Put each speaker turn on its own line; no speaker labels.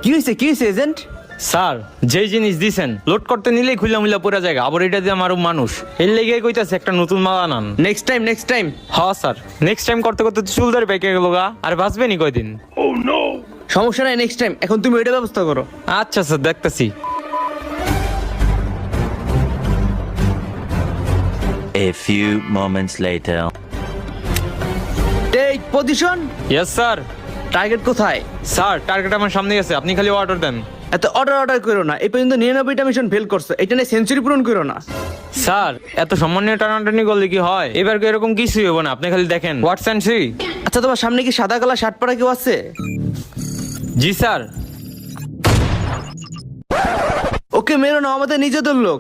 কি হয়েছে agent?
Sir যেই জিনিস দিছেন লোড করতে নিলেই খুলা মুলা পুরা জায়গা, আবার এটা দিয়ে আমার মানুষ এর লেগে কইতাছে একটা নতুন মাল আনান।
Next time.
হ্যাঁ স্যার, নেক্সট টাইম করতে করতে তো চুল ধরে পেকে গেল গা, আর বাঁচবেনি কয়দিন।
সমস্যা নাই, নেক্সট টাইম। এখন তুমি ওইটা ব্যবস্থা করো।
আচ্ছা স্যার, দেখতেছি।
A few moments later.
Take position.
Yes sir.
Target কোথায়?
স্যার টার্গেট আমার সামনে আছে, আপনি খালি অর্ডার দেন।
এত অর্ডার করো না, এই পর্যন্ত 99টা মিশন ফেল করছো, এটা নিয়ে সেঞ্চুরি পূরণ করো না।
স্যার এত সম্মানীয় টানাটানি করলে কি হয়? এবার কি এরকম কিছুই হবে না, আপনি খালি দেখেন। হোয়াটস অ্যান্ড সি।
আচ্ছা, তোমার সামনে কি সাদা কালার শার্ট পরা কেউ আছে?
জি স্যার।
ওকে মেরো না, আমাদের নিজেদের লোক।